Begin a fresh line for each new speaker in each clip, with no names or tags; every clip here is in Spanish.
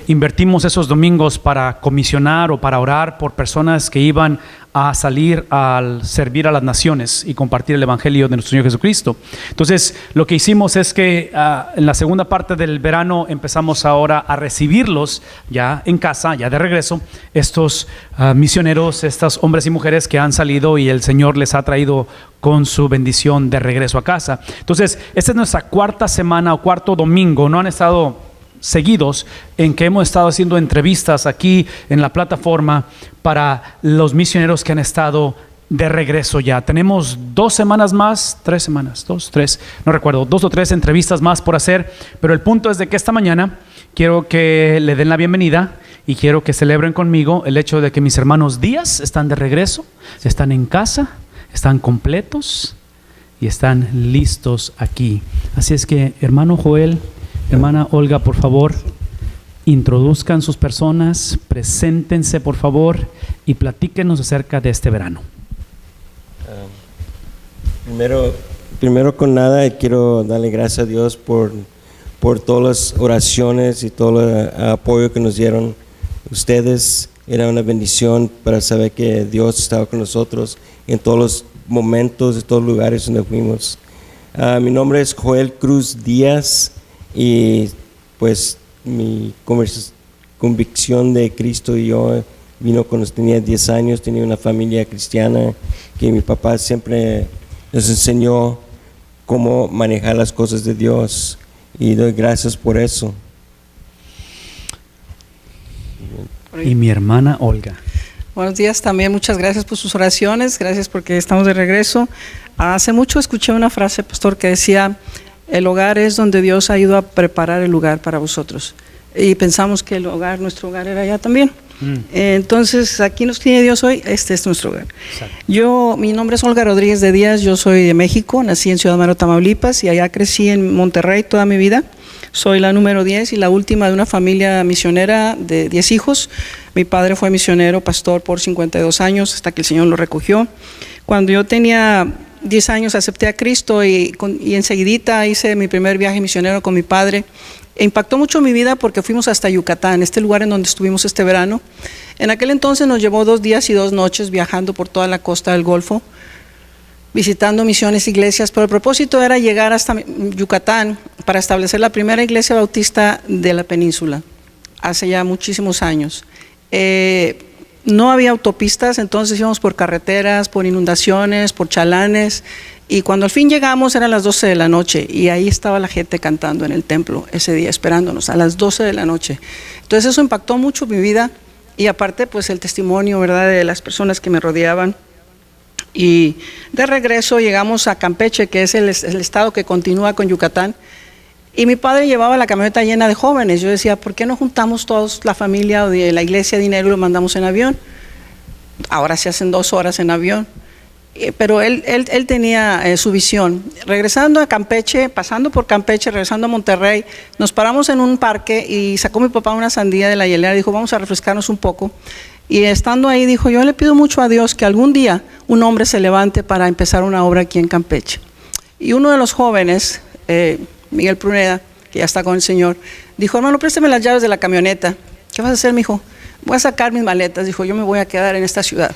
invertimos esos domingos para comisionar o para orar por personas que iban a salir al servir a las naciones y compartir el evangelio de nuestro Señor Jesucristo. Entonces, lo que hicimos es que en la segunda parte del verano empezamos ahora a recibirlos ya en casa, ya de regreso, estos misioneros, estos hombres y mujeres que han salido y el Señor les ha traído con su bendición de regreso a casa. Entonces, esta es nuestra cuarta semana o cuarto domingo. No han estado seguidos en que hemos estado haciendo entrevistas aquí en la plataforma para los misioneros que han estado de regreso ya. Tenemos 2 semanas más, 3 semanas, 2, 3, no recuerdo, 2 o 3 entrevistas más por hacer, pero el punto es de que esta mañana quiero que le den la bienvenida y quiero que celebren conmigo el hecho de que mis hermanos Díaz están de regreso, están en casa, están completos y están listos aquí. Así es que, hermano Joel, hermana Olga, por favor, introduzcan sus personas, preséntense por favor y platíquenos acerca de este verano.
Primero con nada quiero darle gracias a Dios por todas las oraciones y todo el apoyo que nos dieron ustedes. Era una bendición para saber que Dios estaba con nosotros en todos los momentos, en todos los lugares donde fuimos. Mi nombre es Joel Cruz Díaz. Y pues mi convicción de Cristo y yo vino cuando tenía 10 años, tenía una familia cristiana que mi papá siempre nos enseñó cómo manejar las cosas de Dios y doy gracias por eso.
Y mi hermana Olga.
Buenos días también, muchas gracias por sus oraciones, gracias porque estamos de regreso. Hace mucho escuché una frase, pastor, que decía: el hogar es donde Dios ha ido a preparar el lugar para vosotros. Y pensamos que nuestro hogar era allá también. Entonces, aquí nos tiene Dios hoy, este es nuestro hogar. Mi nombre es Olga Rodríguez de Díaz, yo soy de México, nací en Ciudad Madero, Tamaulipas, y allá crecí en Monterrey toda mi vida. Soy la número 10 y la última de una familia misionera de 10 hijos. Mi padre fue misionero, pastor por 52 años, hasta que el Señor lo recogió. Cuando yo tenía 10 años acepté a Cristo y enseguidita hice mi primer viaje misionero con mi padre. Impactó mucho mi vida porque fuimos hasta Yucatán, este lugar en donde estuvimos este verano. En aquel entonces nos llevó 2 días y 2 noches viajando por toda la costa del Golfo, visitando misiones, iglesias, pero el propósito era llegar hasta Yucatán para establecer la primera iglesia bautista de la península, hace ya muchísimos años. No había autopistas, entonces íbamos por carreteras, por inundaciones, por chalanes, y cuando al fin llegamos eran las 12 de la noche y ahí estaba la gente cantando en el templo ese día esperándonos a las 12 de la noche. Entonces eso impactó mucho mi vida y aparte pues el testimonio, ¿verdad?, de las personas que me rodeaban. Y de regreso llegamos a Campeche, que es el estado que continúa con Yucatán. Y mi padre llevaba la camioneta llena de jóvenes. Yo decía, ¿por qué no juntamos todos la familia o de la iglesia dinero y lo mandamos en avión? Ahora se hacen 2 horas en avión. Pero él tenía su visión. Regresando a Campeche, pasando por Campeche, regresando a Monterrey, nos paramos en un parque y sacó mi papá una sandía de la hielera y dijo, vamos a refrescarnos un poco. Y estando ahí dijo, yo le pido mucho a Dios que algún día un hombre se levante para empezar una obra aquí en Campeche. Y uno de los jóvenes, Miguel Pruneda, que ya está con el Señor, dijo, hermano, présteme las llaves de la camioneta. ¿Qué vas a hacer, mijo? Voy a sacar mis maletas. Dijo, yo me voy a quedar en esta ciudad.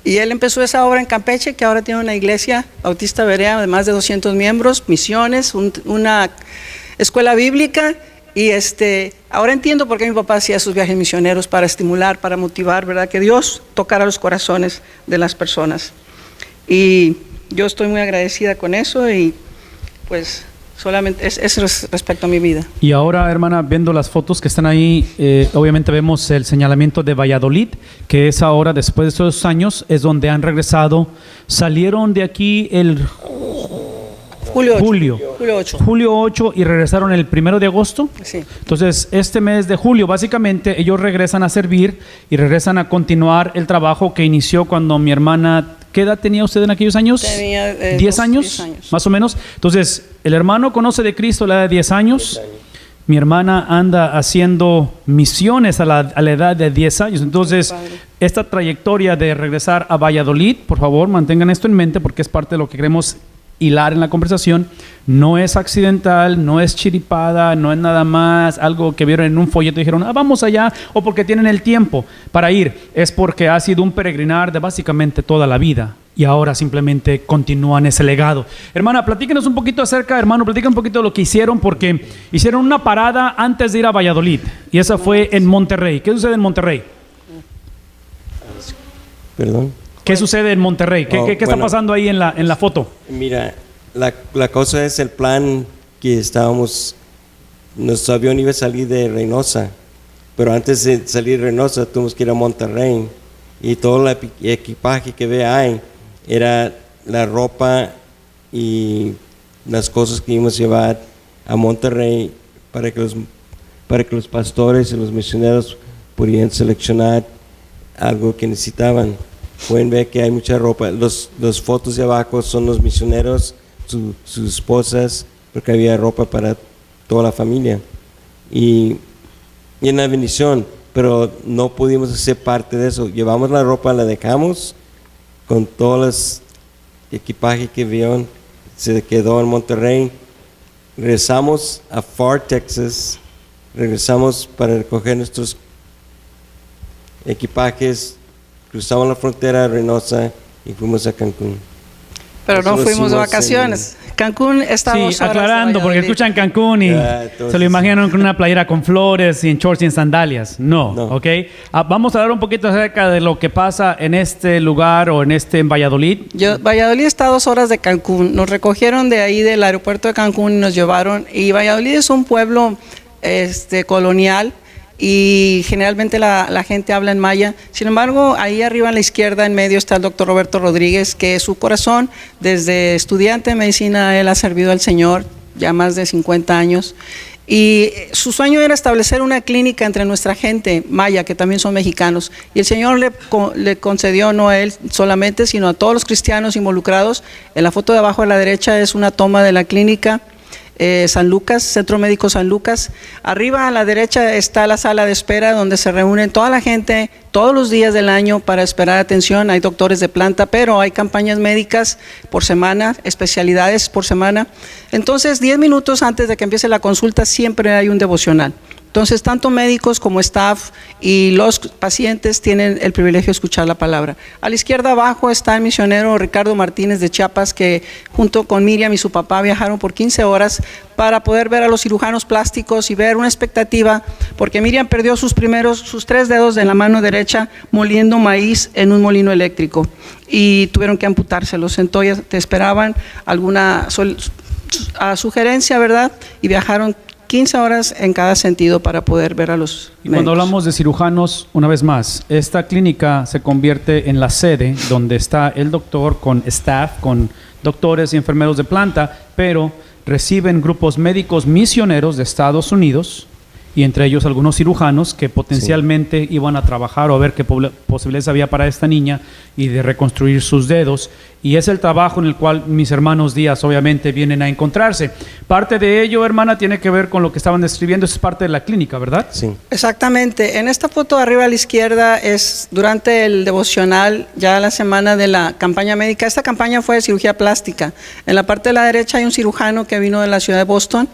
Y él empezó esa obra en Campeche, que ahora tiene una iglesia bautista berea de más de 200 miembros, misiones, una escuela bíblica. Y ahora entiendo por qué mi papá hacía sus viajes misioneros, para estimular, para motivar, ¿verdad? Que Dios tocara los corazones de las personas. Y yo estoy muy agradecida con eso y pues solamente es respecto a mi vida.
Y ahora, hermana, viendo las fotos que están ahí, obviamente vemos el señalamiento de Valladolid, que es ahora, después de estos años, es donde han regresado. Salieron de aquí el Julio 8 y regresaron el 1 de agosto.
Sí.
Entonces, este mes de julio, básicamente, ellos regresan a servir y regresan a continuar el trabajo que inició cuando mi hermana, ¿qué edad tenía usted en aquellos años?
Tenía
10 años, más o menos. Entonces, el hermano conoce de Cristo a la edad de 10 años. Mi hermana anda haciendo misiones a la edad de 10 años. Entonces, esta trayectoria de regresar a Valladolid, por favor, mantengan esto en mente porque es parte de lo que queremos hilar en la conversación, no es accidental, no es chiripada, no es nada más algo que vieron en un folleto y dijeron, vamos allá, o porque tienen el tiempo para ir. Es porque ha sido un peregrinar de básicamente toda la vida y ahora simplemente continúan ese legado. Hermana, platíquenos un poquito acerca, hermano, platíquenos un poquito de lo que hicieron, porque hicieron una parada antes de ir a Valladolid y esa fue en Monterrey. ¿Qué sucede en Monterrey?
Perdón.
¿Qué sucede en Monterrey? ¿Qué está
Bueno,
pasando ahí en la foto?
Mira, la cosa es el plan que nuestro avión iba a salir de Reynosa, pero antes de salir de Reynosa tuvimos que ir a Monterrey y todo el equipaje que ve ahí era la ropa y las cosas que íbamos a llevar a Monterrey para que los pastores y los misioneros pudieran seleccionar algo que necesitaban. Pueden ver que hay mucha ropa. Los fotos de abajo son los misioneros, sus esposas, porque había ropa para toda la familia. Y una bendición, pero no pudimos hacer parte de eso. Llevamos la ropa, la dejamos con todo el equipaje que vieron, se quedó en Monterrey. Regresamos a Pharr, Texas, regresamos para recoger nuestros equipajes, cruzamos la frontera de Reynosa y fuimos a Cancún.
Pero
Eso
no
lo
fuimos de
hicimos
vacaciones. Cancún está a 2
Sí,
horas de
aclarando, porque
Valladolid.
escuchan Cancún y
entonces,
se lo imaginan con una playera con flores y en shorts y en sandalias. No,
No.
¿ok? Vamos a hablar un poquito acerca de lo que pasa en este lugar o en Valladolid.
Valladolid está a 2 horas de Cancún. Nos recogieron de ahí del aeropuerto de Cancún y nos llevaron. Y Valladolid es un pueblo colonial y generalmente la gente habla en maya. Sin embargo, ahí arriba a la izquierda en medio está el doctor Roberto Rodríguez, que su corazón, desde estudiante de medicina, él ha servido al Señor ya más de 50 años. Y su sueño era establecer una clínica entre nuestra gente maya, que también son mexicanos. Y el Señor le concedió, no a él solamente, sino a todos los cristianos involucrados. En la foto de abajo a la derecha es una toma de la clínica San Lucas, Centro Médico San Lucas. Arriba a la derecha está la sala de espera donde se reúnen toda la gente todos los días del año para esperar atención. Hay doctores de planta, pero hay campañas médicas por semana, especialidades por semana. Entonces, 10 minutos antes de que empiece la consulta siempre hay un devocional. Entonces, tanto médicos como staff y los pacientes tienen el privilegio de escuchar la palabra. A la izquierda abajo está el misionero Ricardo Martínez de Chiapas, que junto con Miriam y su papá viajaron por 15 horas para poder ver a los cirujanos plásticos y ver una expectativa, porque Miriam perdió sus 3 dedos de la mano derecha moliendo maíz en un molino eléctrico y tuvieron que amputárselos. Entonces te esperaban alguna sugerencia, ¿verdad? Y viajaron 15 horas en cada sentido para poder ver a los
Y cuando hablamos de cirujanos, una vez más, esta clínica se convierte en la sede donde está el doctor con staff, con doctores y enfermeros de planta, pero reciben grupos médicos misioneros de Estados Unidos y entre ellos algunos cirujanos que potencialmente iban a trabajar o a ver qué posibilidades había para esta niña y de reconstruir sus dedos. Y es el trabajo en el cual mis hermanos Díaz obviamente vienen a encontrarse. Parte de ello, hermana, tiene que ver con lo que estaban describiendo, eso es parte de la clínica, ¿verdad?
Sí.
Exactamente. En esta foto de arriba a la izquierda es durante el devocional, ya la semana de la campaña médica. Esta campaña fue de cirugía plástica. En la parte de la derecha hay un cirujano que vino de la ciudad de Boston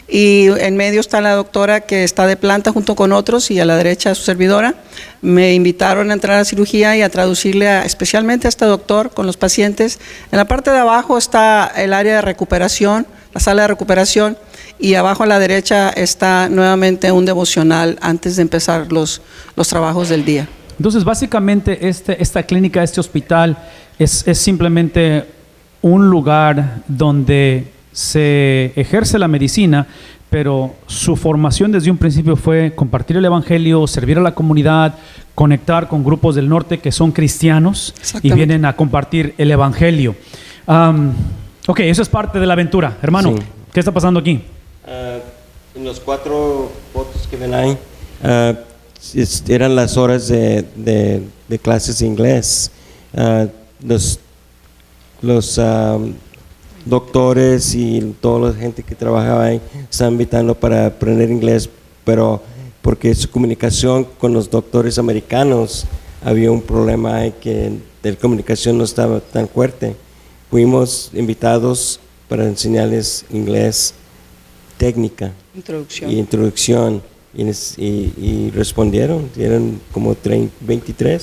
y en medio está la doctora que está de planta junto con otros y a la derecha su servidora. Me invitaron a entrar a cirugía y a traducirle especialmente a este doctor con los pacientes. En la parte de abajo está el área de recuperación, la sala de recuperación, y abajo a la derecha está nuevamente un devocional antes de empezar los trabajos del día.
Entonces, básicamente, esta clínica, este hospital, es simplemente un lugar donde se ejerce la medicina, pero su formación desde un principio fue compartir el evangelio, servir a la comunidad, conectar con grupos del norte que son cristianos y vienen a compartir el evangelio. Ok, eso es parte de la aventura. Hermano,
Sí.
¿qué está pasando aquí?
En los 4 fotos que ven ahí, eran las horas de clases de inglés. Los doctores y toda la gente que trabajaba ahí estaban invitando para aprender inglés, pero porque su comunicación con los doctores americanos había un problema ahí que la comunicación no estaba tan fuerte. fuimos invitados para enseñarles inglés técnica
Introducción.
y introducción y respondieron, eran como 23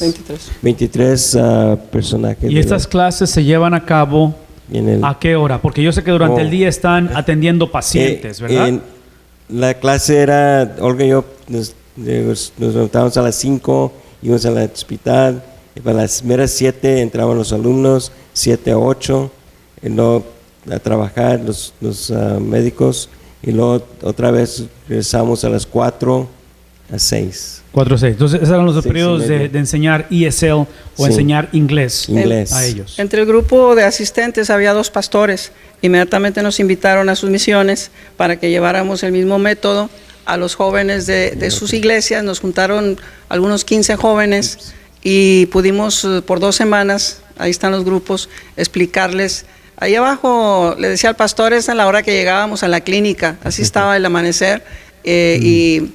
personajes.
¿Y estas clases se llevan a cabo
en el,
a qué hora? Porque yo sé que durante el día están atendiendo pacientes, ¿verdad?
La clase era, Olga y yo nos levantábamos a las 5, íbamos al hospital, y para las meras 7 entraban los alumnos, 7 a 8, y luego a trabajar los médicos, y luego otra vez regresamos a las 4 a 6.
4 a 6. Entonces, esos eran los
6 y
periodos
media.
de enseñar ESL o
Sí.
enseñar inglés
Inglés.
a ellos.
Entre el grupo de asistentes había 2 pastores. Inmediatamente nos invitaron a sus misiones para que lleváramos el mismo método a los jóvenes de sus iglesias. Nos juntaron algunos 15 jóvenes y pudimos por 2 semanas, ahí están los grupos, explicarles. Ahí abajo le decía al pastor, es a la hora que llegábamos a la clínica, así estaba el amanecer, y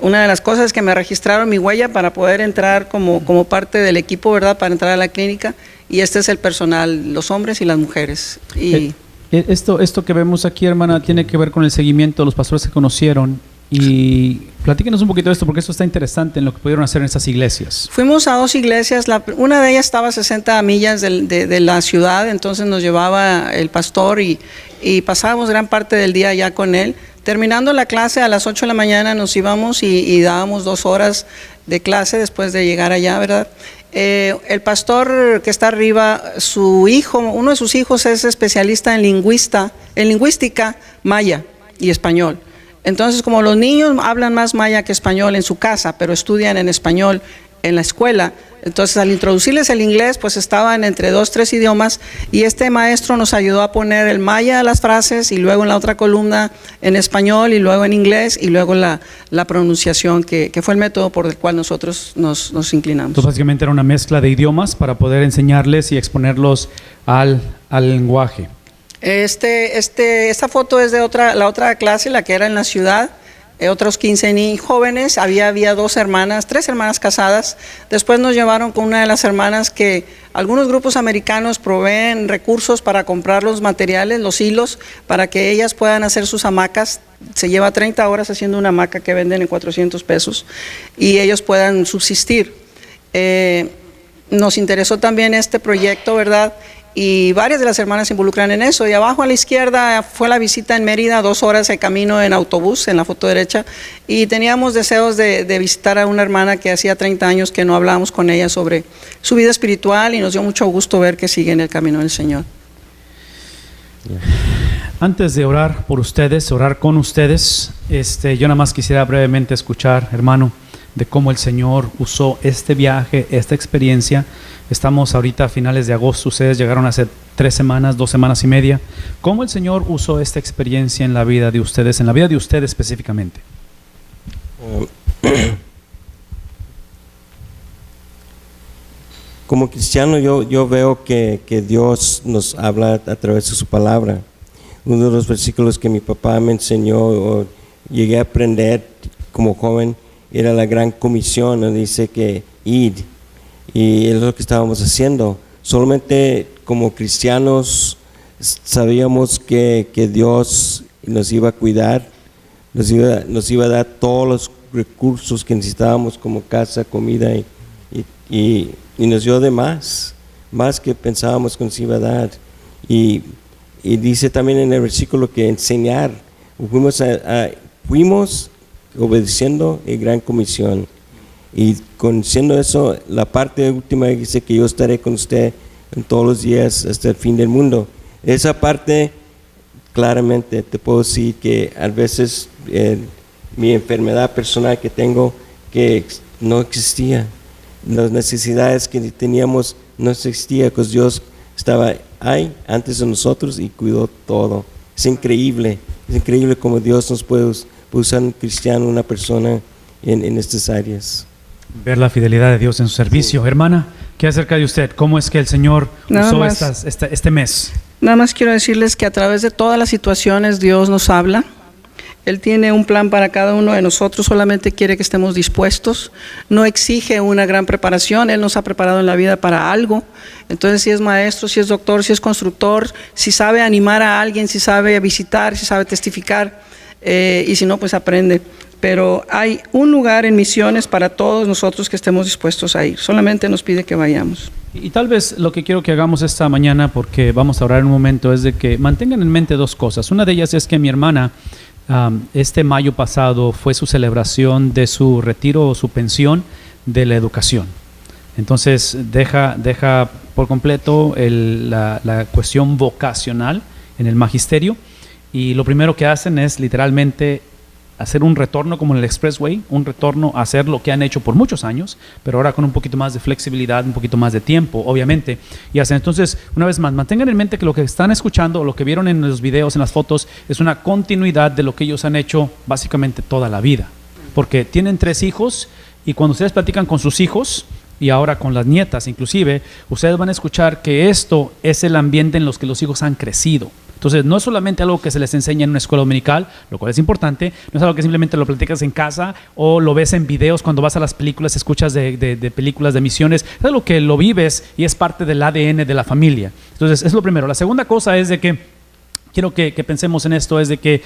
una de las cosas que me registraron mi huella para poder entrar como parte del equipo, ¿verdad? Para entrar a la clínica, y este es el personal, los hombres y las mujeres. Y
Esto que vemos aquí, hermana, tiene que ver con el seguimiento de los pastores que conocieron. Y platíquenos un poquito de esto, porque esto está interesante en lo que pudieron hacer en estas iglesias.
fuimos a 2 iglesias, una de ellas estaba a 60 millas de la ciudad, entonces nos llevaba el pastor y pasábamos gran parte del día allá con él. Terminando la clase a las 8 de la mañana nos íbamos y dábamos 2 horas de clase después de llegar allá, ¿verdad? El pastor que está arriba, su hijo, uno de sus hijos es especialista en lingüística maya y español. Entonces, como los niños hablan más maya que español en su casa, pero estudian en español en la escuela, entonces al introducirles el inglés, pues estaban entre 2, 3 idiomas, y este maestro nos ayudó a poner el maya a las frases, y luego en la otra columna en español, y luego en inglés, y luego la pronunciación, que fue el método por el cual nosotros nos inclinamos.
Entonces, básicamente era una mezcla de idiomas para poder enseñarles y exponerlos al lenguaje.
Esta foto es de la otra clase, la que era en la ciudad, otros 15 jóvenes, había 3 hermanas casadas. Después nos llevaron con una de las hermanas que algunos grupos americanos proveen recursos para comprar los materiales, los hilos, para que ellas puedan hacer sus hamacas. Se lleva 30 horas haciendo una hamaca que venden en $400 y ellos puedan subsistir. Nos interesó también este proyecto, ¿verdad? Y varias de las hermanas se involucran en eso. Y abajo a la izquierda fue la visita en Mérida, 2 horas de camino en autobús, en la foto derecha, y teníamos deseos de visitar a una hermana que hacía 30 años que no hablábamos con ella sobre su vida espiritual, y nos dio mucho gusto ver que sigue en el camino del Señor.
Antes de orar por ustedes, orar con ustedes, yo nada más quisiera brevemente escuchar, hermano, de cómo el Señor usó este viaje, esta experiencia. Estamos ahorita a finales de agosto, ustedes llegaron hace 3 semanas, 2 semanas y media. ¿Cómo el Señor usó esta experiencia en la vida de ustedes, en la vida de ustedes específicamente?
Como cristiano yo veo que Dios nos habla a través de su palabra. Uno de los versículos que mi papá me enseñó o llegué a aprender como joven era la gran comisión, donde dice que id, y es lo que estábamos haciendo. Solamente como cristianos sabíamos que Dios nos iba a cuidar, nos iba a dar todos los recursos que necesitábamos, como casa, comida, y nos dio de más que pensábamos que nos iba a dar. Y dice también en el versículo que enseñar, fuimos obedeciendo la gran comisión, y conociendo eso, la parte última dice que yo estaré con usted en todos los días hasta el fin del mundo. Esa parte claramente te puedo decir que a veces mi enfermedad personal que tengo, que no existía, las necesidades que teníamos no existían, porque Dios estaba ahí antes de nosotros y cuidó todo. Es increíble cómo Dios nos puede usar un cristiano, una persona en estas áreas.
Ver la fidelidad de Dios en su servicio. Sí. Hermana, ¿qué acerca de usted? ¿Cómo es que el Señor usó este mes?
Nada más quiero decirles que a través de todas las situaciones Dios nos habla, Él tiene un plan para cada uno de nosotros, solamente quiere que estemos dispuestos. No exige una gran preparación, Él nos ha preparado en la vida para algo. Entonces, si es maestro, si es doctor, si es constructor, si sabe animar a alguien, si sabe visitar, si sabe testificar, y si no, pues aprende. Pero hay un lugar en misiones para todos nosotros que estemos dispuestos a ir. Solamente nos pide que vayamos.
Y tal vez lo que quiero que hagamos esta mañana, porque vamos a orar en un momento, es de que mantengan en mente dos cosas. Una de ellas es que mi hermana, este mayo pasado fue su celebración de su retiro o su pensión de la educación. Entonces deja por completo la cuestión vocacional en el magisterio, y lo primero que hacen es literalmente hacer un retorno como en el Expressway, un retorno a hacer lo que han hecho por muchos años, pero ahora con un poquito más de flexibilidad, un poquito más de tiempo, obviamente. Y hacen, entonces, una vez más, mantengan en mente que lo que están escuchando o lo que vieron en los videos, en las fotos, es una continuidad de lo que ellos han hecho básicamente toda la vida. Porque tienen 3 hijos, y cuando ustedes platican con sus hijos, y ahora con las nietas inclusive, ustedes van a escuchar que esto es el ambiente en los que los hijos han crecido. Entonces, no es solamente algo que se les enseña en una escuela dominical, lo cual es importante, no es algo que simplemente lo platicas en casa o lo ves en videos cuando vas a las películas, escuchas de películas de misiones, es algo que lo vives y es parte del ADN de la familia. Entonces, es lo primero. La segunda cosa es de que quiero que pensemos en esto, es de que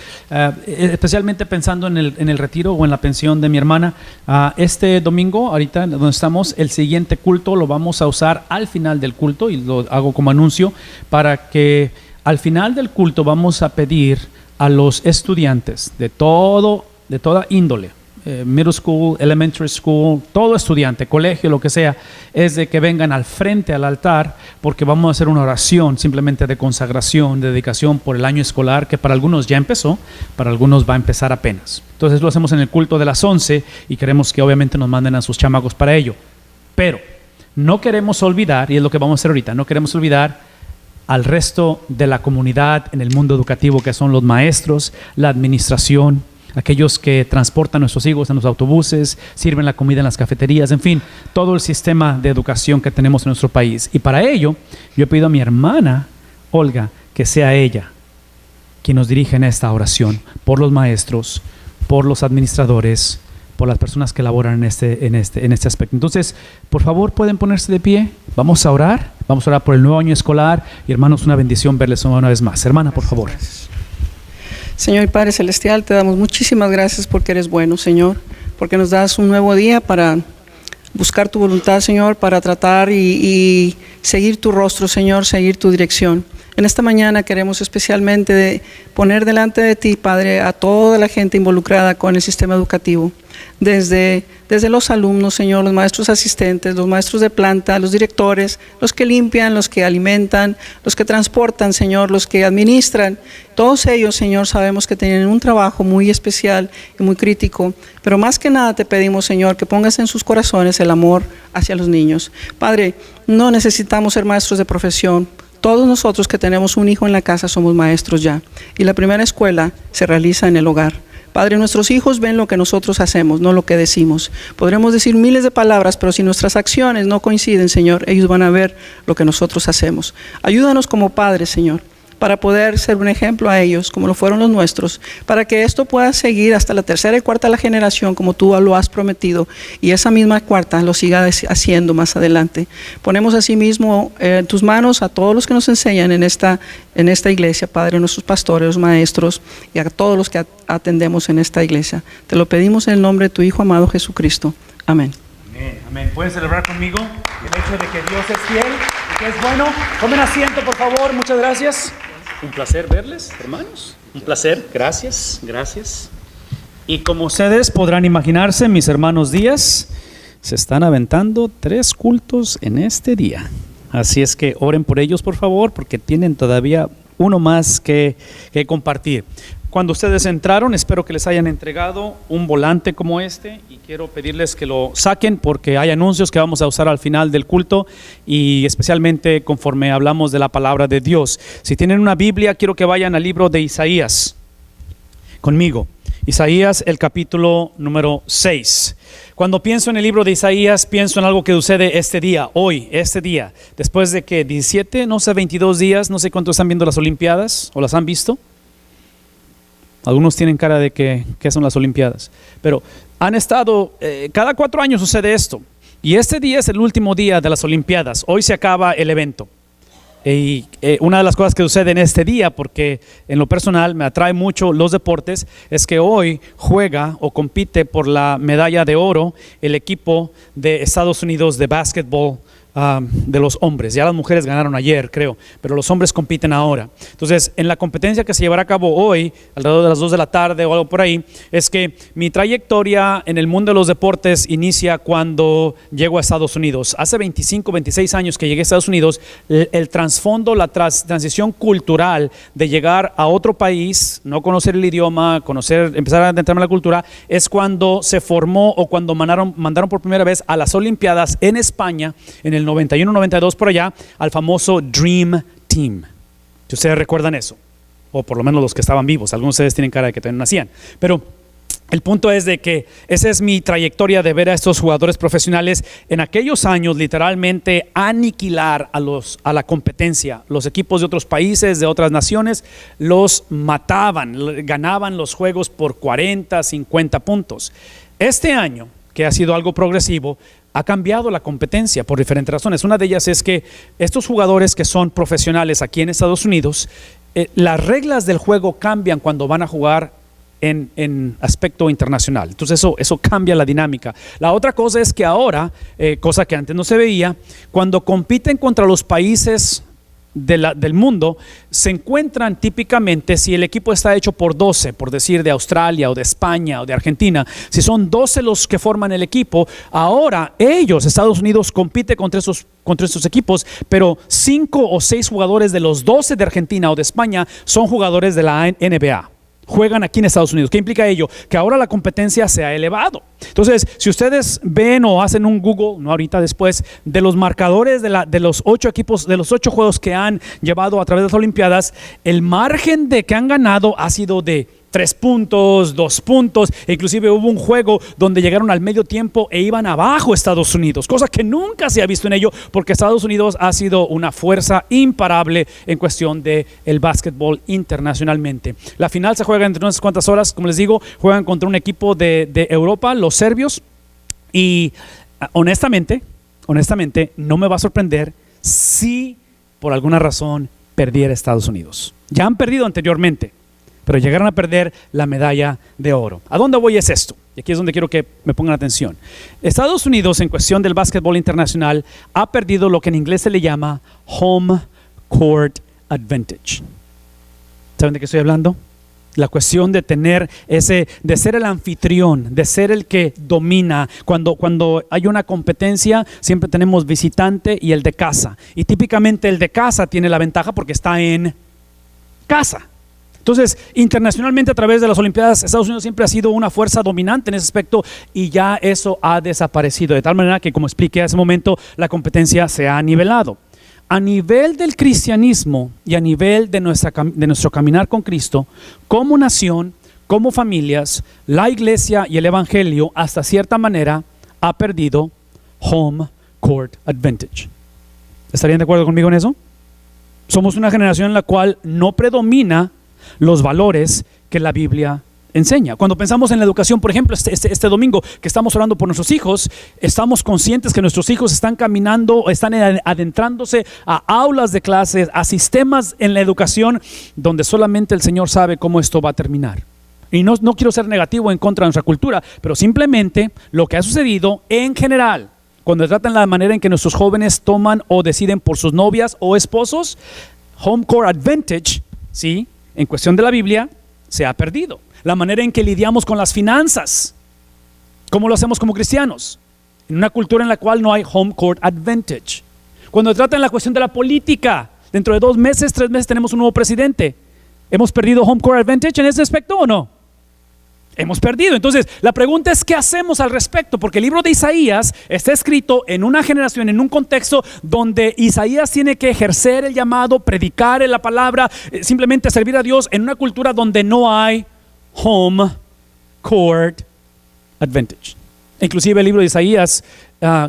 especialmente pensando en el retiro o en la pensión de mi hermana, este domingo, ahorita donde estamos, el siguiente culto lo vamos a usar al final del culto, y lo hago como anuncio, para que al final del culto vamos a pedir a los estudiantes de toda índole, middle school, elementary school, todo estudiante, colegio, lo que sea, es de que vengan al frente al altar, porque vamos a hacer una oración simplemente de consagración, de dedicación por el año escolar, que para algunos ya empezó, para algunos va a empezar apenas. Entonces lo hacemos en el culto de las 11 y queremos que obviamente nos manden a sus chamacos para ello. Pero no queremos olvidar, y es lo que vamos a hacer ahorita, no queremos olvidar al resto de la comunidad en el mundo educativo, que son los maestros, la administración, aquellos que transportan a nuestros hijos en los autobuses, sirven la comida en las cafeterías, en fin, todo el sistema de educación que tenemos en nuestro país. Y para ello, yo he pedido a mi hermana, Olga, que sea ella quien nos dirija en esta oración, por los maestros, por los administradores, por las personas que laboran en este aspecto. Entonces, por favor, pueden ponerse de pie. Vamos a orar por el nuevo año escolar, y hermanos, una bendición verles una vez más. Hermana, por favor.
Gracias. Señor y Padre Celestial, te damos muchísimas gracias porque eres bueno, Señor, porque nos das un nuevo día para buscar tu voluntad, Señor, para tratar y seguir tu rostro, Señor, seguir tu dirección. En esta mañana queremos especialmente poner delante de ti, Padre, a toda la gente involucrada con el sistema educativo, desde los alumnos, Señor, los maestros asistentes, los maestros de planta, los directores, los que limpian, los que alimentan, los que transportan, Señor, los que administran. Todos ellos, Señor, sabemos que tienen un trabajo muy especial y muy crítico, pero más que nada te pedimos, Señor, que pongas en sus corazones el amor hacia los niños. Padre, no necesitamos ser maestros de profesión. Todos nosotros que tenemos un hijo en la casa somos maestros ya, y la primera escuela se realiza en el hogar. Padre, nuestros hijos ven lo que nosotros hacemos, no lo que decimos. Podremos decir miles de palabras, pero si nuestras acciones no coinciden, Señor, ellos van a ver lo que nosotros hacemos. Ayúdanos como padres, Señor, para poder ser un ejemplo a ellos, como lo fueron los nuestros, para que esto pueda seguir hasta la tercera y cuarta generación, como tú lo has prometido, y esa misma cuarta lo siga haciendo más adelante. Ponemos asimismo en tus manos a todos los que nos enseñan en esta iglesia, Padre, nuestros pastores, los maestros, y a todos los que atendemos en esta iglesia. Te lo pedimos en el nombre de tu Hijo amado Jesucristo. Amén.
Amén, amén. ¿Pueden celebrar conmigo el hecho de que Dios es fiel y que es bueno? Tomen asiento, por favor. Muchas gracias. Un placer verles, hermanos. Un placer. Gracias, gracias. Y como ustedes podrán imaginarse, mis hermanos Díaz se están aventando 3 cultos en este día. Así es que oren por ellos, por favor, porque tienen todavía uno más que compartir. Cuando ustedes entraron, espero que les hayan entregado un volante como este, y quiero pedirles que lo saquen porque hay anuncios que vamos a usar al final del culto, y especialmente conforme hablamos de la palabra de Dios. Si tienen una Biblia, quiero que vayan al libro de Isaías conmigo. Isaías, el capítulo número 6. Cuando pienso en el libro de Isaías, pienso en algo que sucede este día, hoy, este día, después de que 17, no sé, 22 días, no sé cuántos están viendo las Olimpiadas o las han visto. Algunos tienen cara de que son las Olimpiadas. Pero han estado, cada 4 años sucede esto. Y este día es el último día de las Olimpiadas. Hoy se acaba el evento. Y una de las cosas que sucede en este día, porque en lo personal me atrae mucho los deportes, es que hoy juega o compite por la medalla de oro el equipo de Estados Unidos de básquetbol de los hombres. Ya las mujeres ganaron ayer, creo, pero los hombres compiten ahora. Entonces, en la competencia que se llevará a cabo hoy, alrededor de las 2 de la tarde o algo por ahí, es que mi trayectoria en el mundo de los deportes inicia cuando llego a Estados Unidos. Hace 25, 26 años que llegué a Estados Unidos, el trasfondo, la transición cultural de llegar a otro país, no conocer el idioma, empezar a adentrarme en la cultura, es cuando se formó o cuando mandaron por primera vez a las Olimpiadas en España, en el 91, 92 por allá, al famoso Dream Team. Si ustedes recuerdan eso, o por lo menos los que estaban vivos, algunos de ustedes tienen cara de que todavía no nacían, pero el punto es de que esa es mi trayectoria de ver a estos jugadores profesionales en aquellos años literalmente aniquilar a la competencia. Los equipos de otros países, de otras naciones, los mataban, ganaban los juegos por 40, 50 puntos. Este año, que ha sido algo progresivo, ha cambiado la competencia por diferentes razones. Una de ellas es que estos jugadores que son profesionales aquí en Estados Unidos, las reglas del juego cambian cuando van a jugar en aspecto internacional. Entonces eso cambia la dinámica. La otra cosa es que ahora, cosa que antes no se veía, cuando compiten contra los países del mundo, se encuentran típicamente, si el equipo está hecho por 12, por decir de Australia o de España o de Argentina, si son 12 los que forman el equipo, ahora Estados Unidos compite contra esos equipos, pero 5 o 6 jugadores de los 12 de Argentina o de España son jugadores de la NBA. Juegan aquí en Estados Unidos. ¿Qué implica ello? Que ahora la competencia se ha elevado. Entonces, si ustedes ven o hacen un Google, no ahorita, después, de los marcadores de los 8 equipos, de los 8 juegos que han llevado a través de las Olimpiadas, el margen de que han ganado ha sido de 3 puntos, 2 puntos, e inclusive hubo un juego donde llegaron al medio tiempo e iban abajo Estados Unidos, cosa que nunca se ha visto en ello, porque Estados Unidos ha sido una fuerza imparable en cuestión del básquetbol internacionalmente. La final se juega entre unas cuantas horas, como les digo, juegan contra un equipo de Europa, los serbios, y honestamente, no me va a sorprender si por alguna razón perdiera Estados Unidos. Ya han perdido anteriormente, pero llegaron a perder la medalla de oro. ¿A dónde voy es esto? Y aquí es donde quiero que me pongan atención. Estados Unidos, en cuestión del básquetbol internacional, ha perdido lo que en inglés se le llama home court advantage. ¿Saben de qué estoy hablando? La cuestión de tener de ser el anfitrión, de ser el que domina. Cuando hay una competencia, siempre tenemos visitante y el de casa. Y típicamente el de casa tiene la ventaja porque está en casa. Entonces, internacionalmente, a través de las Olimpiadas, Estados Unidos siempre ha sido una fuerza dominante en ese aspecto, y ya eso ha desaparecido, de tal manera que, como expliqué hace un momento, la competencia se ha nivelado. A nivel del cristianismo y a nivel de nuestro caminar con Cristo, como nación, como familias, la iglesia y el evangelio, hasta cierta manera, ha perdido home court advantage. ¿Estarían de acuerdo conmigo en eso? Somos una generación en la cual no predomina los valores que la Biblia enseña. Cuando pensamos en la educación, por ejemplo, este domingo que estamos orando por nuestros hijos, estamos conscientes que nuestros hijos están caminando, están adentrándose a aulas de clases, a sistemas en la educación donde solamente el Señor sabe cómo esto va a terminar. Y no quiero ser negativo en contra de nuestra cultura, pero simplemente lo que ha sucedido en general, cuando tratan la manera en que nuestros jóvenes toman o deciden por sus novias o esposos, home court advantage, ¿sí?, en cuestión de la Biblia, se ha perdido. La manera en que lidiamos con las finanzas, ¿cómo lo hacemos como cristianos? En una cultura en la cual no hay home court advantage. Cuando tratan la cuestión de la política, dentro de 2 meses, 3 meses tenemos un nuevo presidente. ¿Hemos perdido home court advantage en ese aspecto o no? Hemos perdido. Entonces, la pregunta es, ¿qué hacemos al respecto? Porque el libro de Isaías está escrito en una generación, en un contexto donde Isaías tiene que ejercer el llamado, predicar la palabra, simplemente servir a Dios en una cultura donde no hay home court advantage. Inclusive el libro de Isaías,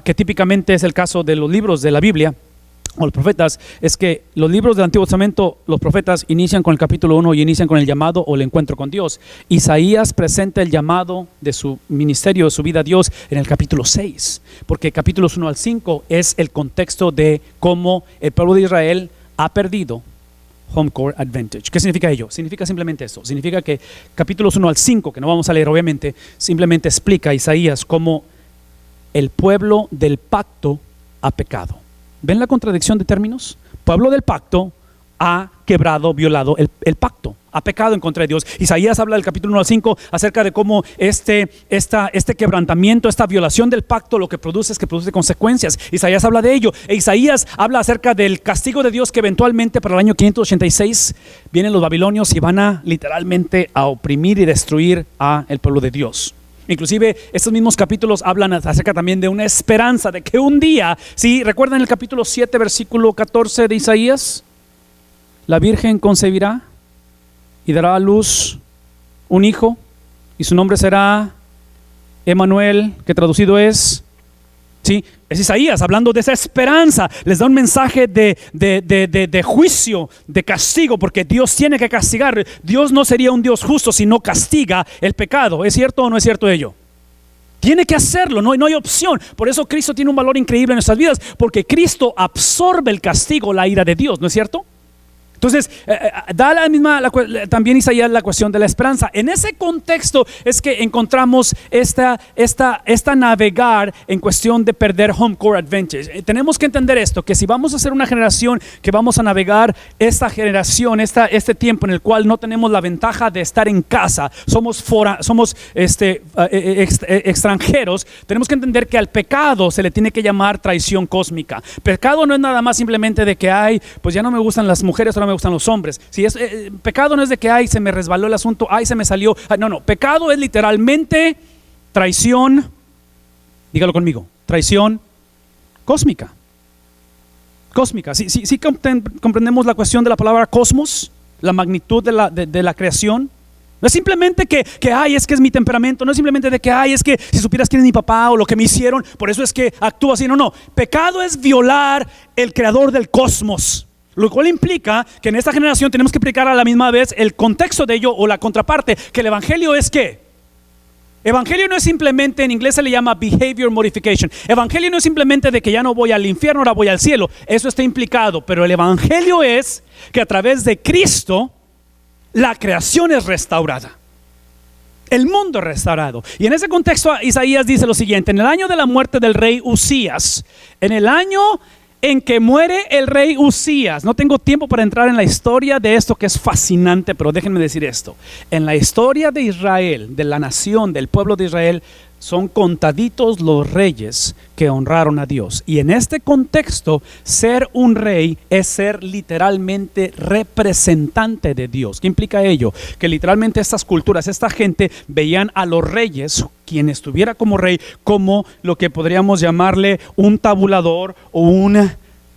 que típicamente es el caso de los libros de la Biblia, o los profetas, es que los libros del Antiguo Testamento, los profetas inician con el capítulo 1 y inician con el llamado o el encuentro con Dios. Isaías presenta el llamado de su ministerio, de su vida a Dios en el capítulo 6, porque capítulos 1 al 5 es el contexto de cómo el pueblo de Israel ha perdido home court advantage. ¿Qué significa ello? Significa simplemente esto. Significa que capítulos 1 al 5, que no vamos a leer obviamente, simplemente explica a Isaías cómo el pueblo del pacto ha pecado. ¿Ven la contradicción de términos? Pueblo del pacto ha quebrado, violado el pacto, ha pecado en contra de Dios. Isaías habla del capítulo 1 al 5 acerca de cómo este quebrantamiento, esta violación del pacto, lo que produce es que produce consecuencias. Isaías habla de ello. E Isaías habla acerca del castigo de Dios, que eventualmente para el año 586 vienen los babilonios y van a literalmente a oprimir y destruir a el pueblo de Dios. Inclusive estos mismos capítulos hablan acerca también de una esperanza de que un día, ¿sí? ¿Recuerdan el capítulo 7 versículo 14 de Isaías? La virgen concebirá y dará a luz un hijo y su nombre será Emmanuel, que traducido es, ¿sí? Es Isaías hablando de esa esperanza. Les da un mensaje de juicio, de castigo, porque Dios tiene que castigar. Dios no sería un Dios justo si no castiga el pecado. ¿Es cierto o no es cierto ello? Tiene que hacerlo, no hay opción. Por eso Cristo tiene un valor increíble en nuestras vidas, porque Cristo absorbe el castigo, la ira de Dios, ¿no es cierto? Entonces, da también Isaías la cuestión de la esperanza. En ese contexto es que encontramos esta navegar en cuestión de perder home court advantage. Tenemos que entender esto, que si vamos a ser una generación que vamos a navegar esta generación, este tiempo en el cual no tenemos la ventaja de estar en casa, somos extranjeros, tenemos que entender que al pecado se le tiene que llamar traición cósmica. Pecado no es nada más simplemente de que pues ya no me gustan las mujeres, ahora me gustan los hombres. Si pecado no es de que se me resbaló el asunto, se me salió. No, pecado es literalmente traición, dígalo conmigo, traición cósmica. Cósmica. Sí comprendemos la cuestión de la palabra cosmos, la magnitud de la creación. No es simplemente que es que es mi temperamento, no es simplemente de que es que si supieras quién es mi papá o lo que me hicieron, por eso es que actúo así. No, pecado es violar el creador del cosmos. Lo cual implica que en esta generación tenemos que aplicar a la misma vez el contexto de ello o la contraparte, que el evangelio es ¿qué? Evangelio no es simplemente, en inglés se le llama behavior modification. Evangelio no es simplemente de que ya no voy al infierno, ahora voy al cielo. Eso está implicado, pero el evangelio es que a través de Cristo la creación es restaurada. El mundo es restaurado. Y en ese contexto Isaías dice lo siguiente: en el año de la muerte del rey Usías, en el año en que muere el rey Usías. No tengo tiempo para entrar en la historia de esto que es fascinante, pero déjenme decir esto. En la historia de Israel, de la nación, del pueblo de Israel, son contaditos los reyes que honraron a Dios. Y en este contexto, ser un rey es ser literalmente representante de Dios. ¿Qué implica ello? Que literalmente estas culturas, esta gente veían a los reyes, quien estuviera como rey, como lo que podríamos llamarle un tabulador o un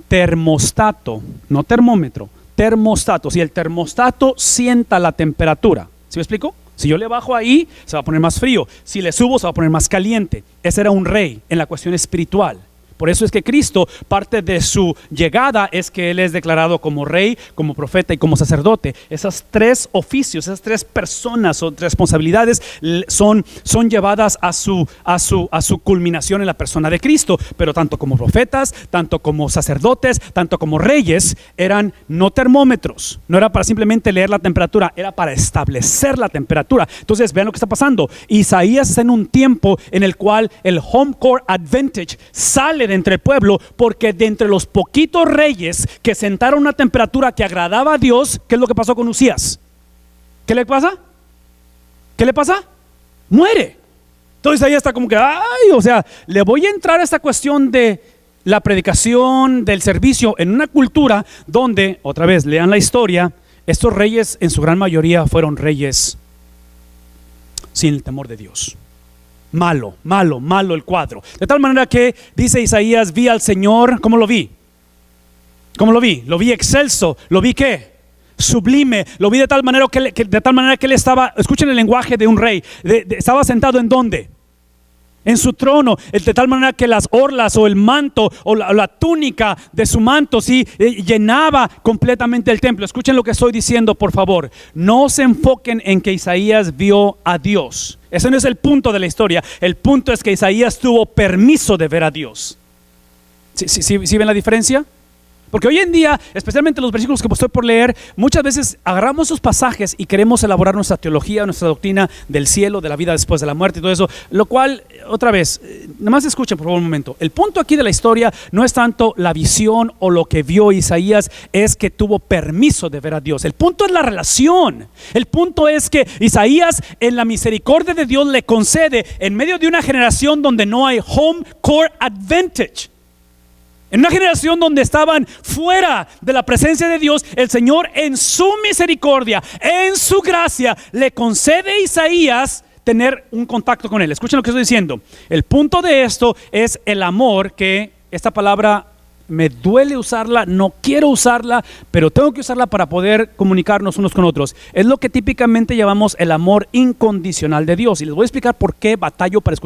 termostato, no termómetro, termostato. Si el termostato sienta la temperatura, ¿sí me explico? Si yo le bajo ahí, se va a poner más frío. Si le subo, se va a poner más caliente. Ese era un rey en la cuestión espiritual. Por eso es que Cristo, parte de su llegada es que Él es declarado como rey, como profeta y como sacerdote. Esas tres oficios, esas tres personas o responsabilidades son llevadas a su culminación en la persona de Cristo. Pero tanto como profetas, tanto como sacerdotes, tanto como reyes, eran no termómetros. No era para simplemente leer la temperatura, era para establecer la temperatura. Entonces vean lo que está pasando. Isaías está en un tiempo en el cual el home court advantage sale de entre el pueblo, porque de entre los poquitos reyes que sentaron una temperatura que agradaba a Dios, ¿qué es lo que pasó con Usías? ¿Qué le pasa? ¿Qué le pasa? Muere. Entonces ahí está como que, le voy a entrar a esta cuestión de la predicación, del servicio, en una cultura donde, otra vez, lean la historia, estos reyes en su gran mayoría fueron reyes sin el temor de Dios. Malo el cuadro. De tal manera que, dice Isaías, vi al Señor. ¿Cómo lo vi? ¿Cómo lo vi? Lo vi excelso. ¿Lo vi qué? Sublime. Lo vi de tal manera que él estaba, escuchen el lenguaje de un rey. Estaba sentado ¿en dónde? en su trono, de tal manera que las orlas o el manto o la túnica de su manto llenaba completamente el templo. Escuchen lo que estoy diciendo, por favor. No se enfoquen en que Isaías vio a Dios. Ese no es el punto de la historia. El punto es que Isaías tuvo permiso de ver a Dios. ¿Sí ven la diferencia? Porque hoy en día, especialmente los versículos que estoy por leer, muchas veces agarramos esos pasajes y queremos elaborar nuestra teología, nuestra doctrina del cielo, de la vida después de la muerte y todo eso, lo cual, otra vez, nada más escuchen por favor un momento. El punto aquí de la historia no es tanto la visión o lo que vio Isaías, es que tuvo permiso de ver a Dios. El punto es la relación. El punto es que Isaías, en la misericordia de Dios, le concede en medio de una generación donde no hay home court advantage. En una generación donde estaban fuera de la presencia de Dios, el Señor en su misericordia, en su gracia, le concede a Isaías tener un contacto con Él. Escuchen lo que estoy diciendo. El punto de esto es el amor, que esta palabra me duele usarla, no quiero usarla, pero tengo que usarla para poder comunicarnos unos con otros. Es lo que típicamente llamamos el amor incondicional de Dios. Y les voy a explicar por qué batallo para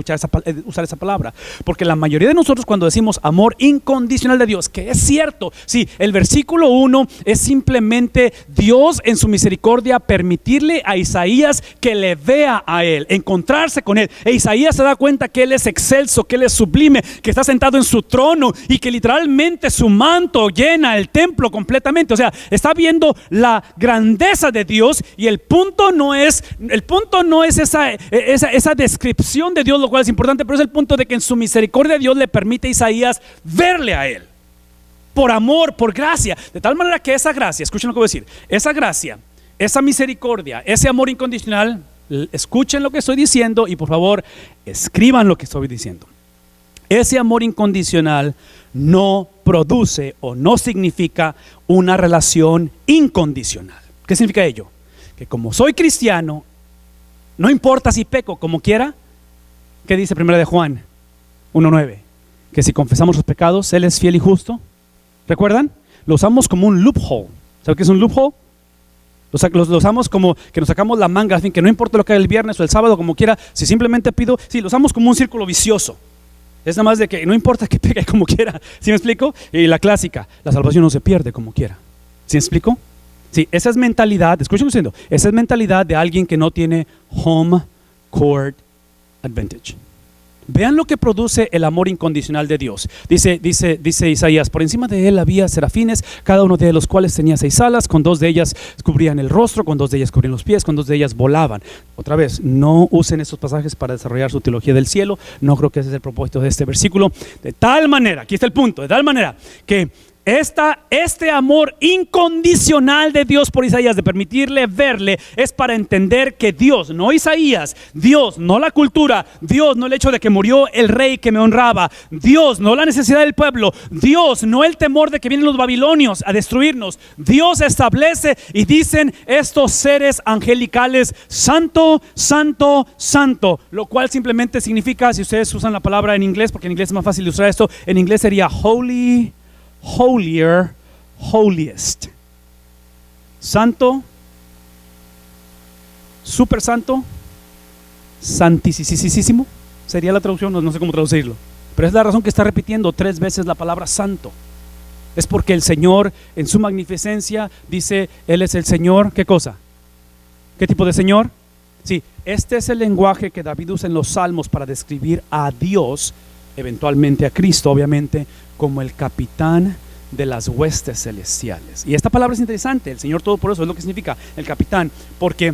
usar esa palabra. Porque la mayoría de nosotros, cuando decimos amor incondicional de Dios, que es cierto, sí, el versículo 1 es simplemente Dios en su misericordia permitirle a Isaías que le vea a Él, encontrarse con Él. E Isaías se da cuenta que Él es excelso, que Él es sublime, que está sentado en su trono y que literalmente su manto llena el templo completamente. O sea, está viendo la grandeza de Dios, y el punto no es esa descripción de Dios, lo cual es importante, pero es el punto de que en su misericordia Dios le permite a Isaías verle a Él. Por amor, por gracia. De tal manera que esa gracia, escuchen lo que voy a decir, esa gracia, esa misericordia, ese amor incondicional, escuchen lo que estoy diciendo y por favor escriban lo que estoy diciendo. Ese amor incondicional no produce o no significa una relación incondicional. ¿Qué significa ello? Que como soy cristiano, no importa si peco, como quiera. ¿Qué dice 1 de Juan 1:9? Que si confesamos los pecados, Él es fiel y justo. ¿Recuerdan? Lo usamos como un loophole. ¿Sabe qué es un loophole? Lo usamos como que nos sacamos la manga, en fin, que no importa lo que haga el viernes o el sábado, como quiera, si simplemente pido, sí, lo usamos como un círculo vicioso. Es nada más de que no importa que pegue como quiera. ¿Sí me explico? Y la clásica, la salvación no se pierde como quiera. ¿Sí me explico? Sí, esa es mentalidad, escuchen diciendo, esa es mentalidad de alguien que no tiene home court advantage. Vean lo que produce el amor incondicional de Dios. Dice Isaías: por encima de él había serafines, cada uno de los cuales tenía 6 alas, con 2 de ellas cubrían el rostro, con 2 de ellas cubrían los pies, con 2 de ellas volaban. Otra vez, no usen estos pasajes para desarrollar su teología del cielo. No creo que ese es el propósito de este versículo. De tal manera, aquí está el punto, de tal manera que este amor incondicional de Dios por Isaías, de permitirle verle, es para entender que Dios, no Isaías, Dios, no la cultura, Dios, no el hecho de que murió el rey que me honraba, Dios, no la necesidad del pueblo, Dios, no el temor de que vienen los babilonios a destruirnos. Dios establece y dicen estos seres angelicales: santo, santo, santo, lo cual simplemente significa, si ustedes usan la palabra en inglés, porque en inglés es más fácil ilustrar esto, en inglés sería holy, holier, holiest. Santo, super santo, santísimo sería la traducción, no sé cómo traducirlo, pero es la razón que está repitiendo 3 veces la palabra santo. Es porque el Señor en su magnificencia dice: Él es el Señor. ¿Qué cosa? ¿Qué tipo de Señor? Sí, este es el lenguaje que David usa en los Salmos para describir a Dios, eventualmente a Cristo, obviamente, como el capitán de las huestes celestiales. Y esta palabra es interesante, el Señor Todopoderoso es lo que significa el capitán, porque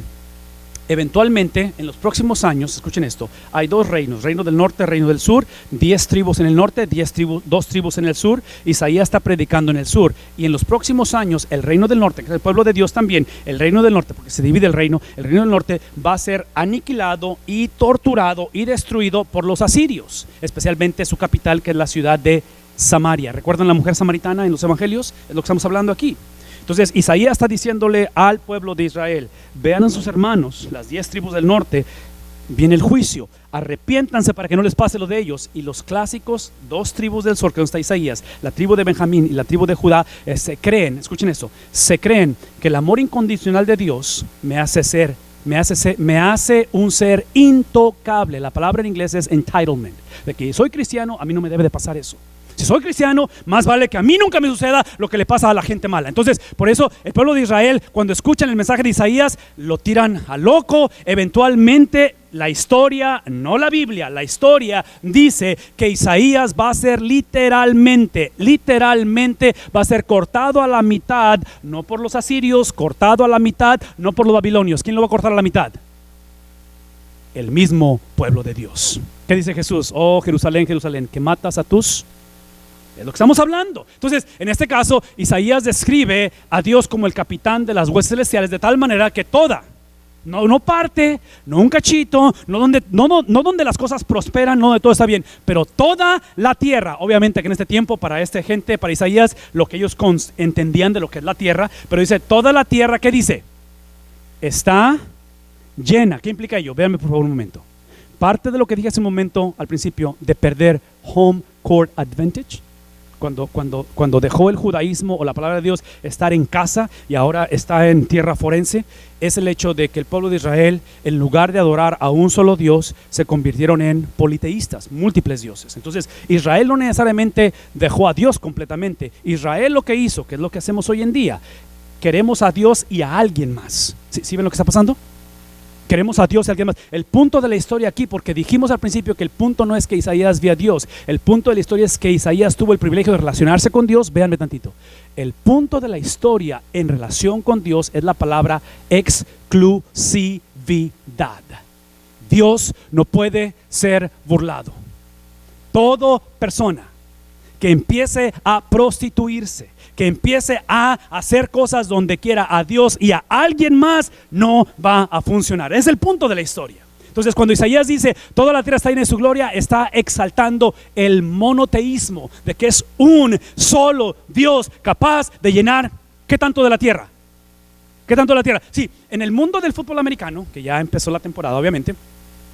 eventualmente en los próximos años, escuchen esto, hay 2 reinos, reino del norte, reino del sur, 10 tribus en el norte, 2 tribus en el sur. Isaías está predicando en el sur, y en los próximos años el reino del norte, que es el pueblo de Dios también, el reino del norte, porque se divide el reino del norte va a ser aniquilado y torturado y destruido por los asirios, especialmente su capital, que es la ciudad de Samaria. ¿Recuerdan la mujer samaritana en los evangelios? Es lo que estamos hablando aquí. Entonces Isaías está diciéndole al pueblo de Israel: vean a sus hermanos, las 10 tribus del norte, viene el juicio, arrepiéntanse para que no les pase lo de ellos. Y los clásicos 2 tribus del sur, que donde está Isaías, la tribu de Benjamín y la tribu de Judá, se creen, escuchen esto, se creen que el amor incondicional de Dios me hace ser me hace un ser intocable. La palabra en inglés es entitlement. De que soy cristiano, a mí no me debe de pasar eso. Si soy cristiano, más vale que a mí nunca me suceda lo que le pasa a la gente mala. Entonces, por eso el pueblo de Israel, cuando escuchan el mensaje de Isaías, lo tiran a loco. Eventualmente, la historia, no la Biblia, la historia dice que Isaías va a ser literalmente va a ser cortado a la mitad, no por los asirios, cortado a la mitad, no por los babilonios. ¿Quién lo va a cortar a la mitad? El mismo pueblo de Dios. ¿Qué dice Jesús? Oh, Jerusalén, Jerusalén, que matas a tus... Es lo que estamos hablando. Entonces, en este caso, Isaías describe a Dios como el capitán de las huestes celestiales, de tal manera que toda, no parte, no un cachito, no donde las cosas prosperan, no donde todo está bien, pero toda la tierra, obviamente que en este tiempo para esta gente, para Isaías, lo que ellos entendían de lo que es la tierra, pero dice toda la tierra, ¿qué dice? Está llena. ¿Qué implica ello? Véanme por favor un momento. Parte de lo que dije hace un momento al principio de perder home court advantage, cuando dejó el judaísmo o la palabra de Dios estar en casa y ahora está en tierra forense, es el hecho de que el pueblo de Israel, en lugar de adorar a un solo Dios, se convirtieron en politeístas, múltiples dioses. Entonces Israel no necesariamente dejó a Dios completamente. Israel lo que hizo, que es lo que hacemos hoy en día, queremos a Dios y a alguien más. ¿Sí ven lo que está pasando? Queremos a Dios y a alguien más. El punto de la historia aquí, porque dijimos al principio que el punto no es que Isaías vio a Dios, el punto de la historia es que Isaías tuvo el privilegio de relacionarse con Dios. Véanme tantito. El punto de la historia en relación con Dios es la palabra exclusividad. Dios no puede ser burlado. Toda persona que empiece a prostituirse, que empiece a hacer cosas donde quiera a Dios y a alguien más, no va a funcionar. Es el punto de la historia. Entonces, cuando Isaías dice toda la tierra está llena de su gloria, está exaltando el monoteísmo, de que es un solo Dios capaz de llenar. ¿Qué tanto de la tierra? ¿Qué tanto de la tierra? Sí, en el mundo del fútbol americano, que ya empezó la temporada obviamente,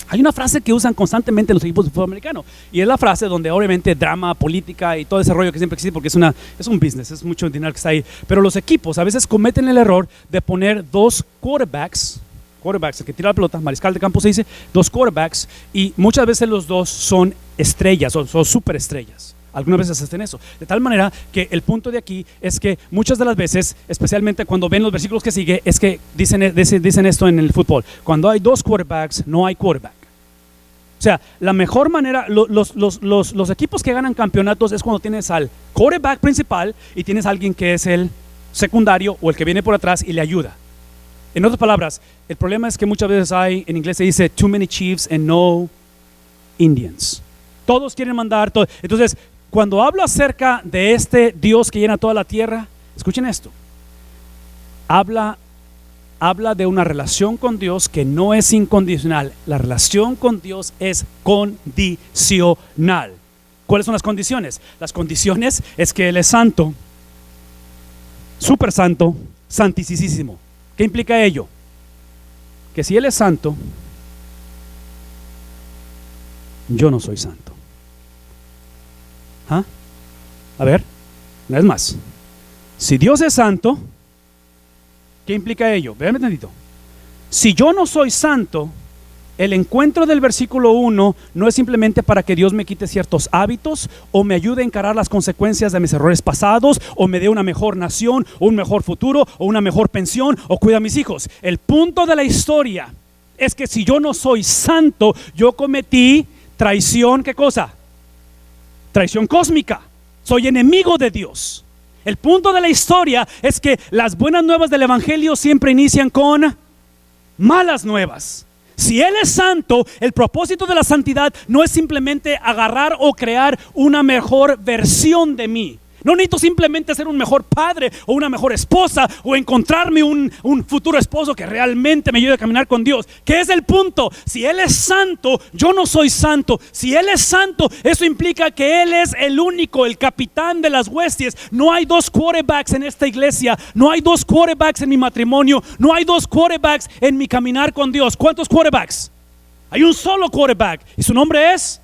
hay una frase que usan constantemente los equipos de fútbol americano, y es la frase donde obviamente drama, política y todo ese rollo que siempre existe, porque es un business, es mucho dinero que está ahí. Pero los equipos a veces cometen el error de poner dos quarterbacks, el que tira la pelota, mariscal de campo se dice, dos quarterbacks, y muchas veces los dos son estrellas, son superestrellas. Algunas veces hacen eso. De tal manera que el punto de aquí es que muchas de las veces, especialmente cuando ven los versículos que sigue, es que dicen esto en el fútbol. Cuando hay dos quarterbacks, no hay quarterback. O sea, la mejor manera, los equipos que ganan campeonatos es cuando tienes al quarterback principal y tienes a alguien que es el secundario o el que viene por atrás y le ayuda. En otras palabras, el problema es que muchas veces en inglés se dice too many chiefs and no Indians. Todos quieren mandar todo. Entonces, cuando hablo acerca de este Dios que llena toda la tierra, escuchen esto. Habla de una relación con Dios que no es incondicional. La relación con Dios es condicional. ¿Cuáles son las condiciones? Las condiciones es que Él es santo, súper santo, santísimo. ¿Qué implica ello? Que si Él es santo, yo no soy santo. ¿Ah? A ver, una vez más. Si Dios es santo, ¿qué implica ello? Véanme tantito. Si yo no soy santo, el encuentro del versículo 1 no es simplemente para que Dios me quite ciertos hábitos o me ayude a encarar las consecuencias de mis errores pasados o me dé una mejor nación o un mejor futuro o una mejor pensión o cuida a mis hijos. El punto de la historia es que si yo no soy santo, yo cometí traición. ¿Qué cosa? Traición cósmica. Soy enemigo de Dios. El punto de la historia es que las buenas nuevas del evangelio siempre inician con malas nuevas. Si Él es santo, el propósito de la santidad no es simplemente agarrar o crear una mejor versión de mí. No necesito simplemente ser un mejor padre o una mejor esposa o encontrarme un futuro esposo que realmente me ayude a caminar con Dios. ¿Qué es el punto? Si Él es santo, yo no soy santo. Si Él es santo, eso implica que Él es el único, el capitán de las huestes. No hay dos quarterbacks en esta iglesia. No hay dos quarterbacks en mi matrimonio. No hay dos quarterbacks en mi caminar con Dios. ¿Cuántos quarterbacks? Hay un solo quarterback y su nombre es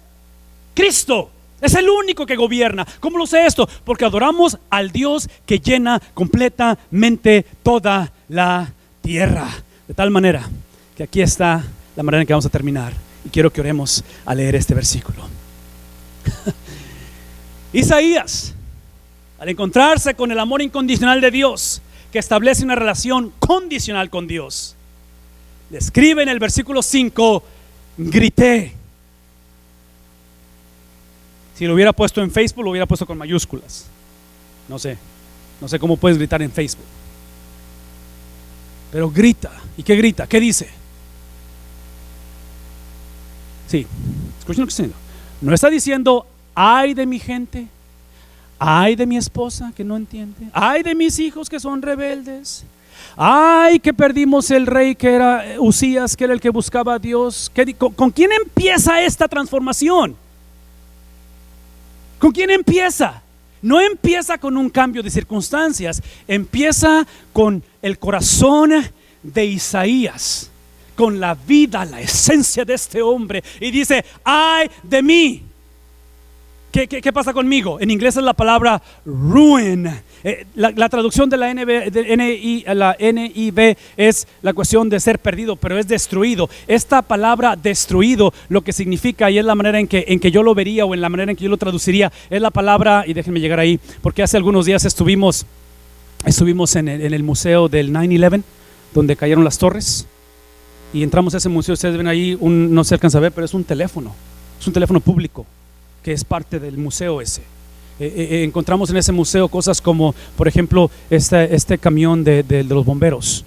Cristo. Es el único que gobierna. ¿Cómo lo sé esto? Porque adoramos al Dios que llena completamente toda la tierra. De tal manera que que aquí está la manera en que vamos a terminar. Y quiero que oremos a leer este versículo. Isaías, al encontrarse con el amor incondicional de Dios, que establece una relación condicional con Dios, le escribe en el versículo 5: grité. Si lo hubiera puesto en Facebook, lo hubiera puesto con mayúsculas. No sé cómo puedes gritar en Facebook, pero grita. ¿Y qué grita? ¿Qué dice? Sí, escuchen lo que está diciendo. No está diciendo: ay de mi gente, ay de mi esposa que no entiende, ay de mis hijos que son rebeldes, ay que perdimos el rey que era Usías, que era el que buscaba a Dios. ¿Con quién empieza esta transformación? ¿Con quién empieza? No empieza con un cambio de circunstancias, empieza con el corazón de Isaías, con la vida, la esencia de este hombre, y dice: ay de mí. ¿Qué pasa conmigo? En inglés es la palabra ruin. La traducción de la NIV es la cuestión de ser perdido, pero es destruido. Esta palabra destruido, lo que significa, y es la manera en que yo lo vería, o en la manera en que yo lo traduciría, es la palabra, y déjenme llegar ahí, porque hace algunos días estuvimos en el museo del 9/11, donde cayeron las torres, y entramos a ese museo. Ustedes ven ahí, no se alcanza a ver, pero es un teléfono público, que es parte del museo ese. Encontramos en ese museo cosas como, por ejemplo, este camión de los bomberos,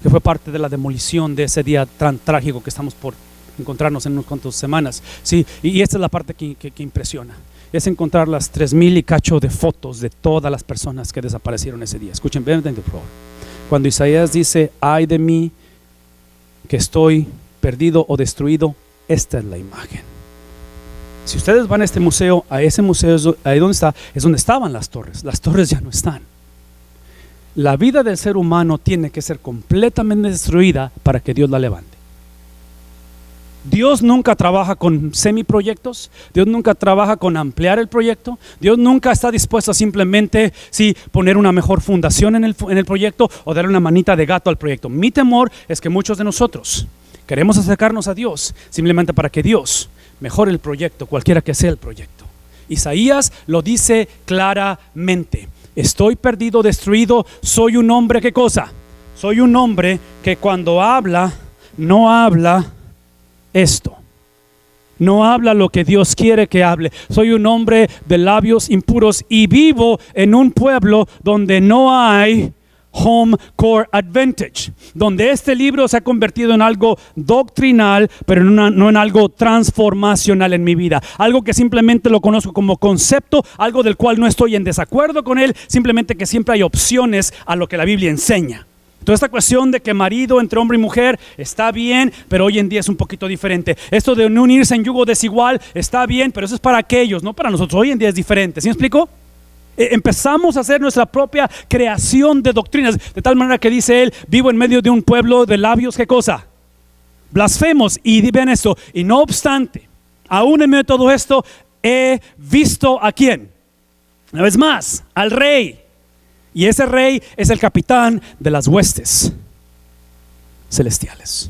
que fue parte de la demolición de ese día tan trágico que estamos por encontrarnos en unas cuantas semanas. Sí, y esta es la parte que impresiona, es encontrar las 3,000 y cacho de fotos de todas las personas que desaparecieron ese día. Escuchen bien, por favor. Cuando Isaías dice: ay de mí, que estoy perdido o destruido, esta es la imagen. Si ustedes van a este museo, a ese museo, ahí donde está, es donde estaban las torres. Las torres ya no están. La vida del ser humano tiene que ser completamente destruida para que Dios la levante. Dios nunca trabaja con semiproyectos. Dios nunca trabaja con ampliar el proyecto. Dios nunca está dispuesto a simplemente poner una mejor fundación en el proyecto, o darle una manita de gato al proyecto. Mi temor es que muchos de nosotros queremos acercarnos a Dios simplemente para que Dios mejore el proyecto, cualquiera que sea el proyecto. Isaías lo dice claramente: estoy perdido, destruido, soy un hombre. ¿Qué cosa? Soy un hombre que cuando habla, no habla esto, no habla lo que Dios quiere que hable. Soy un hombre de labios impuros, y vivo en un pueblo donde no hay home core advantage, donde este libro se ha convertido en algo doctrinal, pero no en algo transformacional en mi vida, algo que simplemente lo conozco como concepto, algo del cual no estoy en desacuerdo con él, simplemente que siempre hay opciones a lo que la Biblia enseña. Toda esta cuestión de que marido entre hombre y mujer está bien, pero hoy en día es un poquito diferente. Esto de no unirse en yugo desigual está bien, pero eso es para aquellos, no para nosotros. Hoy en día es diferente. ¿Sí me explico? Empezamos a hacer nuestra propia creación de doctrinas, de tal manera que dice él: vivo en medio de un pueblo de labios, ¿qué cosa? Blasfemos. Y ven esto: y no obstante, aún en medio de todo esto, he visto ¿a quién? Una vez más, al rey. Y ese rey es el capitán de las huestes celestiales.